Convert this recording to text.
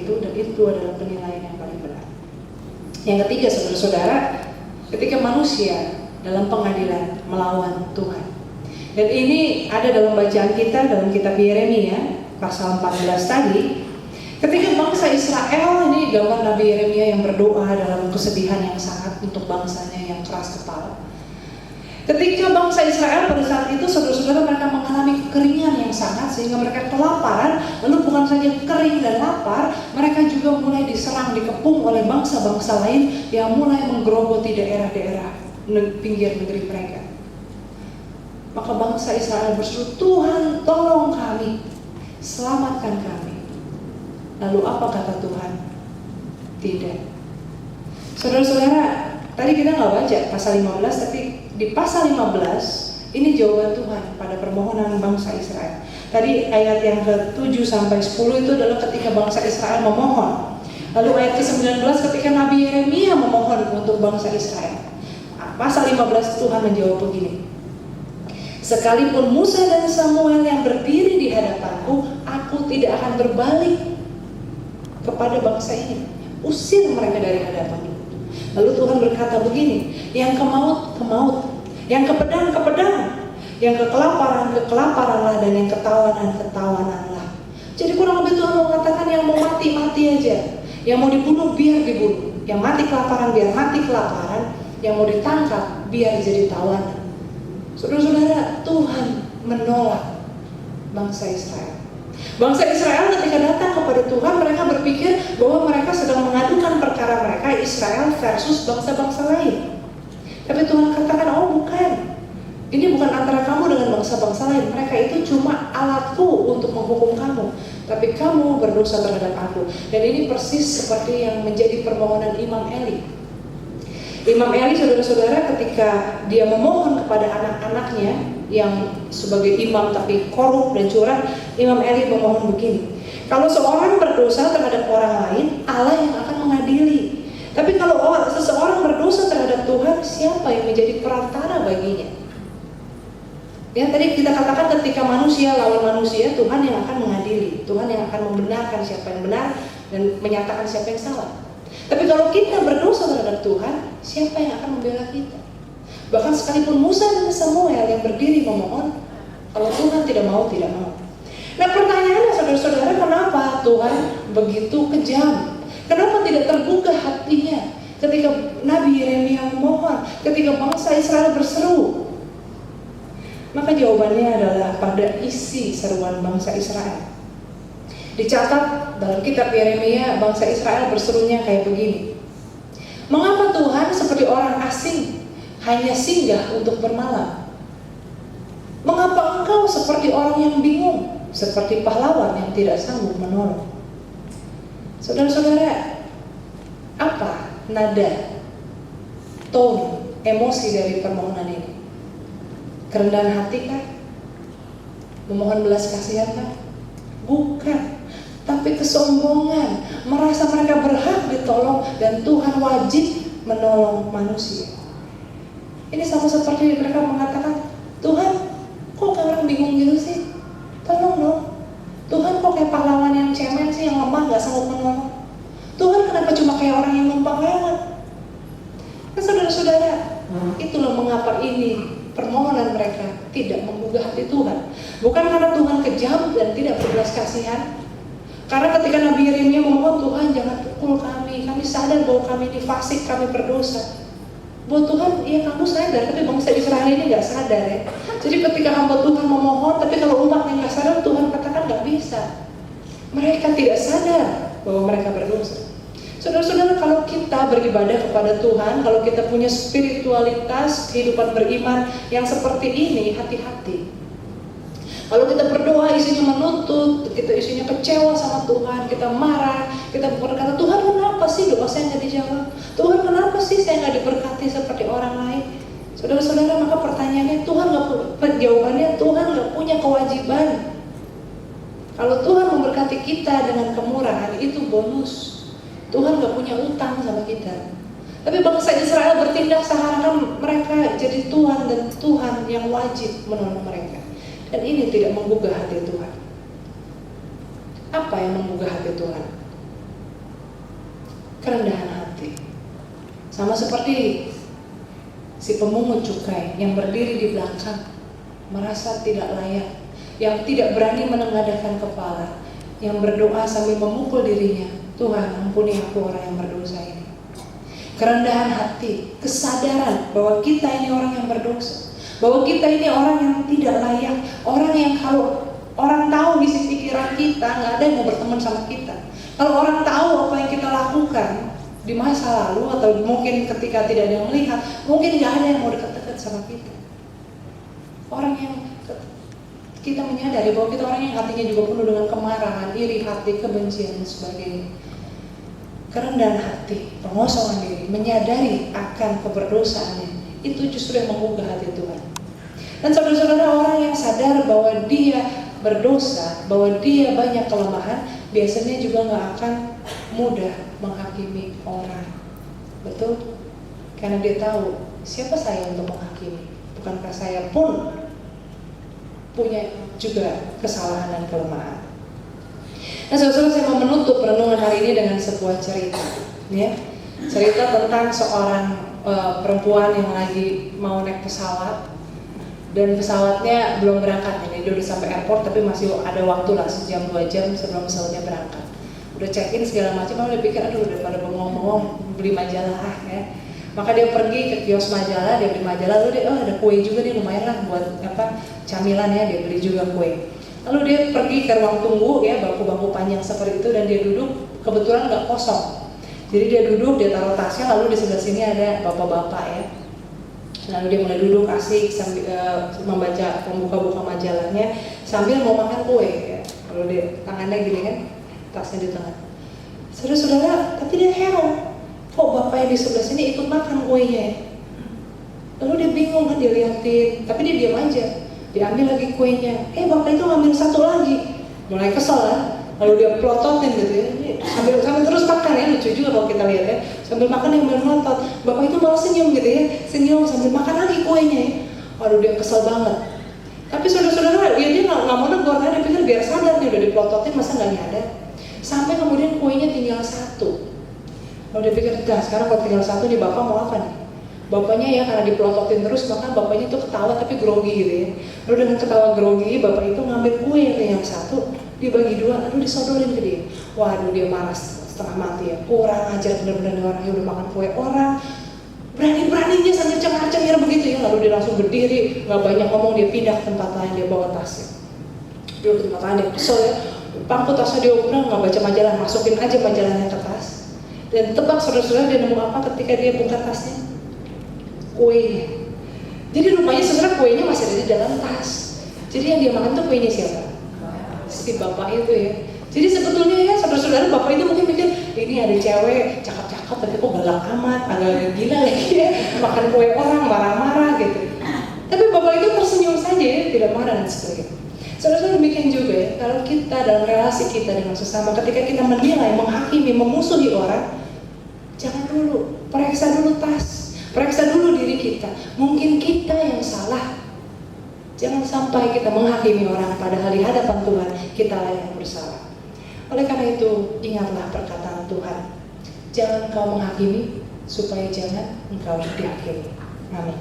itu, dan itu adalah penilaian yang paling benar. Yang ketiga, saudara-saudara, ketika manusia dalam pengadilan melawan Tuhan. Dan ini ada dalam bacaan kita dalam kitab Yeremia pasal 14 tadi. Ketika bangsa Israel, ini gambar Nabi Yeremia yang berdoa dalam kesedihan yang sangat untuk bangsanya yang keras kepala. Ketika bangsa Israel pada saat itu, saudara-saudara, mereka mengalami kekeringan yang sangat sehingga mereka kelaparan. Lalu bukan saja kering dan lapar, mereka juga mulai diserang, dikepung oleh bangsa-bangsa lain yang mulai menggerogoti daerah-daerah pinggir negeri mereka. Maka bangsa Israel berseru, Tuhan tolong kami, selamatkan kami. Lalu apa kata Tuhan? Tidak. Saudara-saudara, tadi kita nggak baca pasal 15, tapi di pasal 15 ini jawaban Tuhan pada permohonan bangsa Israel. Tadi ayat yang ke-7 sampai 10 itu adalah ketika bangsa Israel memohon. Lalu ayat ke-19 ketika Nabi Yeremia memohon untuk bangsa Israel. Pasal 15 Tuhan menjawab begini. Sekalipun Musa dan Samuel yang berdiri di hadapanku, aku tidak akan berbalik kepada bangsa ini. Usir mereka dari hadapanku. Lalu Tuhan berkata begini, yang ke maut, ke maut, yang ke pedang, ke pedang, yang ke kelaparan, ke kelaparanlah, dan yang ketawanan, ketawananlah. Jadi kurang lebih Tuhan mengatakan yang mau mati, mati aja. Yang mau dibunuh, biar dibunuh. Yang mati kelaparan, biar mati kelaparan. Yang mau ditangkap, biar jadi tawanan. Saudara-saudara, Tuhan menolak bangsa Israel. Bangsa Israel ketika datang kepada Tuhan, mereka berpikir bahwa mereka sedang mengadukan perkara mereka, Israel versus bangsa-bangsa lain. Tapi Tuhan katakan, oh bukan. Ini bukan antara kamu dengan bangsa-bangsa lain. Mereka itu cuma alatku untuk menghukum kamu. Tapi kamu berdosa terhadap aku. Dan ini persis seperti yang menjadi permohonan Imam Eli. Imam Eli, saudara-saudara, ketika dia memohon kepada anak-anaknya yang sebagai imam tapi korup dan curang, Imam Eli memohon begini. Kalau seorang berdosa terhadap orang lain, Allah yang akan mengadili. Tapi kalau seseorang berdosa terhadap Tuhan, siapa yang menjadi perantara baginya? Ya, tadi kita katakan ketika manusia lawan manusia, Tuhan yang akan mengadili. Tuhan yang akan membenarkan siapa yang benar dan menyatakan siapa yang salah. Tapi kalau kita berdosa terhadap Tuhan, siapa yang akan membela kita? Bahkan sekalipun Musa dan Samuel yang berdiri memohon, kalau Tuhan tidak mau, tidak mau. Nah pertanyaannya, saudara-saudara, kenapa Tuhan begitu kejam? Kenapa tidak tergugah hatinya ketika Nabi Yeremia memohon, ketika bangsa Israel berseru? Maka jawabannya adalah pada isi seruan bangsa Israel. Dicatat dalam kitab Yeremia, bangsa Israel berserunya kayak begini. Mengapa Tuhan seperti orang asing hanya singgah untuk bermalam? Mengapa engkau seperti orang yang bingung, seperti pahlawan yang tidak sanggup menolong? Saudara-saudara, apa nada, tone, emosi dari permohonan ini? Kerendahan hati kah? Memohon belas kasihan kah? Bukan. Tapi kesombongan, merasa mereka berhak ditolong dan Tuhan wajib menolong manusia. Ini sama seperti mereka mengatakan, Tuhan, kok kayak orang bingung gitu sih? Tolong dong. Tuhan, kok kayak pahlawan yang cemen sih, yang lemah, gak sanggup menolong? Tuhan, kenapa cuma kayak orang yang numpang lewat? Nah, saudara-saudara, itulah mengapa ini permohonan mereka tidak menggugah hati Tuhan. Bukan karena Tuhan kejam dan tidak berbelas kasihan. Karena ketika Nabi Yeremia memohon, Tuhan jangan pukul kami sadar bahwa kami ini fasik, kami berdosa. Buat Tuhan, iya kamu sadar, tapi bangsa Israel ini gak sadar ya. Jadi ketika hamba Tuhan memohon, tapi kalau umatnya gak sadar, Tuhan katakan gak bisa. Mereka tidak sadar bahwa mereka berdosa. Saudara-saudara, kalau kita beribadah kepada Tuhan, kalau kita punya spiritualitas, kehidupan beriman yang seperti ini, hati-hati. Kalau kita berdoa isinya menuntut, kita isinya kecewa sama Tuhan, kita marah, kita berkata, Tuhan kenapa sih doa saya nggak dijawab? Tuhan kenapa sih saya nggak diberkati seperti orang lain? Saudara-saudara, maka pertanyaannya jawabannya Tuhan nggak punya kewajiban. Kalau Tuhan memberkati kita dengan kemurahan, itu bonus. Tuhan nggak punya utang sama kita. Tapi bangsa Israel bertindak seakan-akan mereka jadi Tuhan dan Tuhan yang wajib menolong mereka. Dan ini tidak menggugah hati Tuhan. Apa yang menggugah hati Tuhan? kerendahan hati. Sama seperti si pemungut cukai yang berdiri di belakang, merasa tidak layak, yang tidak berani menengadahkan kepala, yang berdoa sambil memukul dirinya, Tuhan ampuni aku orang yang berdosa ini. Kerendahan hati, kesadaran bahwa kita ini orang yang berdosa, bahwa kita ini orang yang tidak layak, orang yang kalau orang tahu isi pikiran kita, nggak ada yang mau berteman sama kita. Kalau orang tahu apa yang kita lakukan di masa lalu atau mungkin ketika tidak ada yang melihat, mungkin nggak ada yang mau dekat-dekat sama kita. Orang yang kita menyadari bahwa kita orang yang hatinya juga penuh dengan kemarahan, iri hati, kebencian dan sebagainya. Kerendahan hati, pengosongan diri, menyadari akan keberdosaannya, itu justru yang menggugah hati Tuhan. Dan saudara-saudara, orang yang sadar bahwa dia berdosa, bahwa dia banyak kelemahan, biasanya juga nggak akan mudah menghakimi orang. Betul? Karena dia tahu, siapa saya untuk menghakimi? Bukankah saya pun punya juga kesalahan dan kelemahan. Nah, saudara-saudara, saya mau menutup renungan hari ini dengan sebuah cerita, ya. Cerita tentang seorang perempuan yang lagi mau naik pesawat dan pesawatnya belum berangkat. Ini dia udah sampai airport tapi masih ada waktu lah, sejam 2 jam sebelum pesawatnya berangkat. Udah check in segala macam, udah pikir aduh udah pada bengong-bengong beli majalah ya. Maka dia pergi ke kios majalah, dia beli majalah, lalu dia ada kue juga nih, lumayan lah buat camilan ya, dia beli juga kue. Lalu dia pergi ke ruang tunggu ya, bangku-bangku panjang seperti itu, dan dia duduk, kebetulan nggak kosong. Jadi dia duduk, dia taruh tasnya, lalu di sebelah sini ada bapak-bapak ya. Lalu dia mulai duduk asik sambil membaca, membuka-buka majalahnya sambil mau makan kue ya. Lalu dia tangannya gini kan, tasnya di tengah. Saudara-saudara, tapi dia heran, kok bapak yang di sebelah sini ikut makan kuenya? Lalu dia bingung kan, dia liatin, tapi dia diam aja. Diambil lagi kuenya, bapak itu ngambil satu lagi. Mulai kesel lah, lalu dia pelototin gitu ya, sambil terus makan ya, lucu juga kalau kita lihat ya. Sambil makan yang melotot, bapak itu malah senyum gitu ya, senyum sambil makan lagi kuenya ya. Waduh, dia kesel banget. Tapi saudara-saudara, ya dia nggak mau negor, karena dia pikir biar sadar, dia udah dipelototin masa nggak nyadar. Sampai kemudian kuenya tinggal satu. Lalu dia pikir, nah sekarang kalau tinggal satu nih bapak mau apa nih? Bapaknya ya karena dipelototin terus, maka bapaknya tuh ketawa tapi grogi gitu ya. Lalu dengan ketawa grogi, bapak itu ngambil kue yang satu, dibagi dua, lalu disodorin ke dia. Waduh, dia marah setengah mati ya. Kurang ajar bener-bener orang yang udah makan kue orang, berani-beraninya sambil cengar-cengir begitu ya. Lalu dia langsung berdiri, nggak banyak ngomong, dia pindah ke tempat lain, dia bawa tasnya. Dia ke tempat lain, dia kesel ya. Pangku tasnya dia udah nggak baca majalah, masukin aja majalahnya ke tas. Dan tebak saudara-saudara dia nemu apa ketika dia buka tasnya? Kuenya. Jadi rupanya sebenarnya kuenya masih ada di dalam tas. Jadi yang dia makan tuh kuenya siapa? Si bapak itu ya. Jadi sebetulnya ya saudara-saudara, bapak itu mungkin mikir ini ada cewek cakep-cakep tapi kok galak amat, agak gila lagi ya, makan kue orang marah-marah gitu. Tapi bapak itu tersenyum saja ya, tidak marah dan sebagainya. Saudara-saudara, demikian juga ya, kalau kita dalam relasi kita dengan sesama, ketika kita menilai, menghakimi, memusuhi orang, jangan dulu, periksa dulu tas, periksa dulu diri kita. Mungkin kita yang salah. Jangan sampai kita menghakimi orang padahal di hadapan Tuhan kita lah yang bersalah. Oleh karena itu, ingatlah perkataan Tuhan. Jangan kau menghakimi supaya jangan engkau dihakimi. Amin.